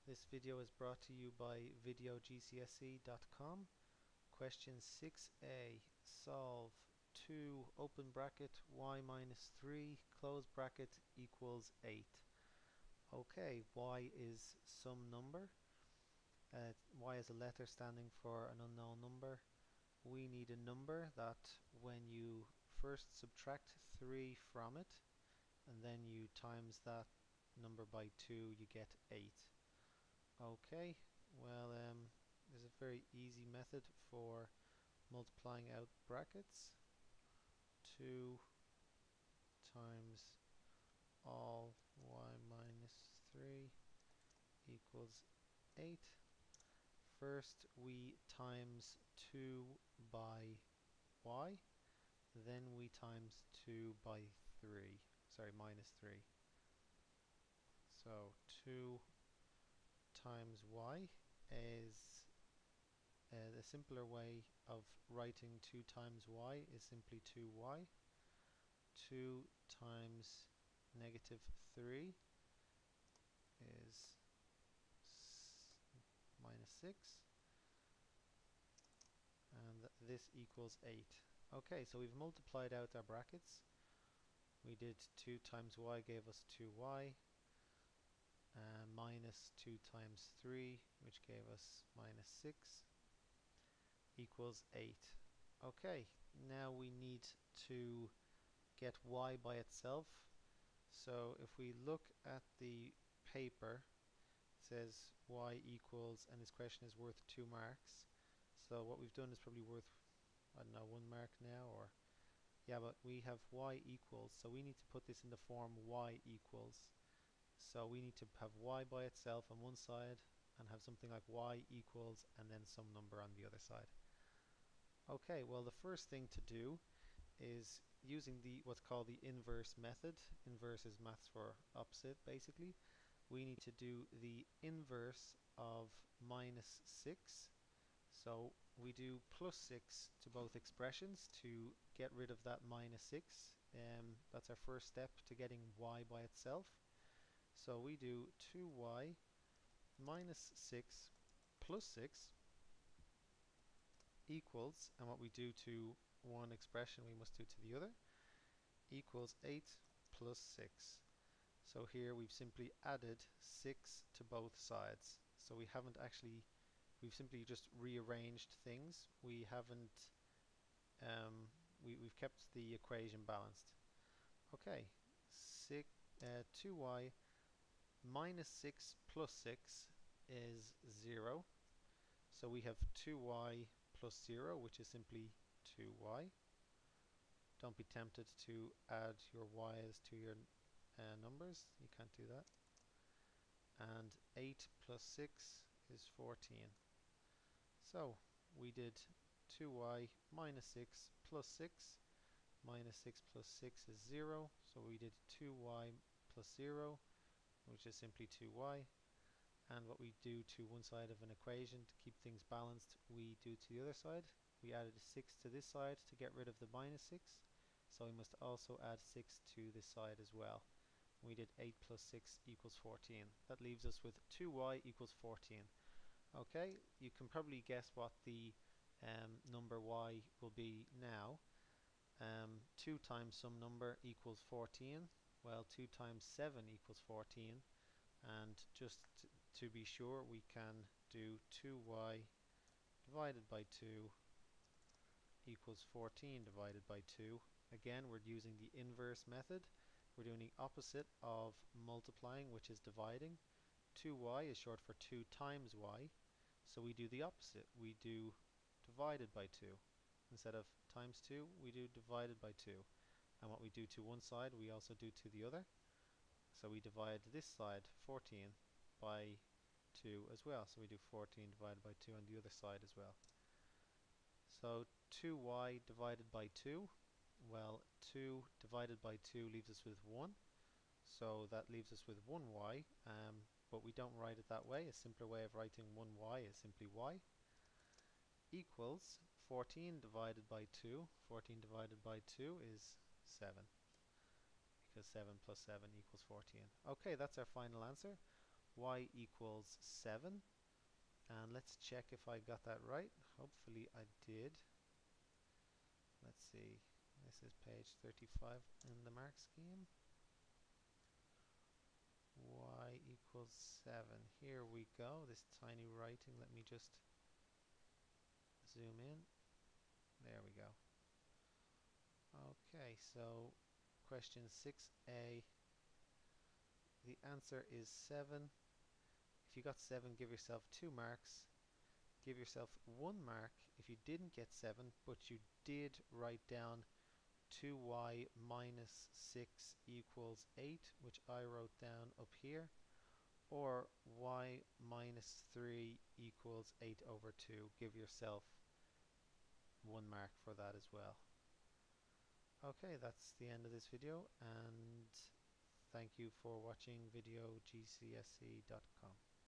This video is brought to you by videogcse.com. Question 6a. Solve 2 open bracket y minus 3 close bracket equals 8. Okay, y is some number. Y is a letter standing for an unknown number. We need a number that when you first subtract 3 from it and then you times that number by 2, you get 8. Okay, well, there's a very easy method for multiplying out brackets. 2 times all y minus 3 equals 8. First we times 2 by y, then we times 2 by 3, sorry, minus 3. So 2 times y is the simpler way of writing 2 times y is simply 2y. 2 times negative 3 is minus 6, and this equals 8. Okay, so we've multiplied out our brackets. We did 2 times y gave us 2y, minus 2 times 3, which gave us minus 6, equals 8. Okay, now we need to get y by itself. So if we look at the paper, it says y equals, and this question is worth 2 marks. So what we've done is probably worth, I don't know, 1 mark now, or yeah, but we have y equals, so we need to put this in the form y equals. So we need to have y by itself on one side and have something like y equals and then some number on the other side. Okay, well, the first thing to do is using the what's called the inverse method. Inverse is maths for opposite, basically. We need to do the inverse of minus 6. So we do plus 6 to both expressions to get rid of that minus 6. That's our first step to getting y by itself. So we do 2y minus 6 plus 6 equals, and what we do to one expression we must do to the other, equals 8 plus 6. So here we've simply added 6 to both sides. So we haven't actually, we've simply just rearranged things. We haven't, we've kept the equation balanced. Okay, 2y minus 6 plus 6 is 0. So we have 2y plus 0, which is simply 2y. Don't be tempted to add your y's to your numbers. You can't do that. And 8 plus 6 is 14. So we did 2y minus 6 plus 6. Minus 6 plus 6 is 0. So we did 2y plus 0, which is simply 2y. And what we do to one side of an equation to keep things balanced, we do to the other side. We added a 6 to this side to get rid of the minus 6. So we must also add 6 to this side as well. We did 8 plus 6 equals 14. That leaves us with 2y equals 14. Okay, you can probably guess what the number y will be now. 2 times some number equals 14. Well, 2 times 7 equals 14. And just to be sure, we can do 2y divided by 2 equals 14 divided by 2. Again, we're using the inverse method. We're doing the opposite of multiplying, which is dividing. 2y is short for 2 times y, so we do the opposite. We do divided by 2. Instead of times 2, we do divided by 2. And what we do to one side, we also do to the other. So we divide this side, 14, by 2 as well. So we do 14 divided by 2 on the other side as well. So 2y divided by 2, well, 2 divided by 2 leaves us with 1. So that leaves us with 1y, but we don't write it that way. A simpler way of writing 1y is simply y equals 14 divided by 2. 14 divided by 2 is 7, because 7 plus 7 equals 14. Okay, that's our final answer. y equals 7. And let's check if I got that right. Hopefully I did. Let's see. This is page 35 in the mark scheme. Y equals 7. Here we go. This tiny writing. Let me just zoom in. There we go. Okay, so question 6a. The answer is 7. If you got 7, give yourself 2 marks. Give yourself 1 mark if you didn't get 7, but you did write down 2y minus 6 equals 8, which I wrote down up here, or y minus 3 equals 8 over 2. Give yourself 1 mark for that as well. Okay, that's the end of this video, and thank you for watching videogcse.com.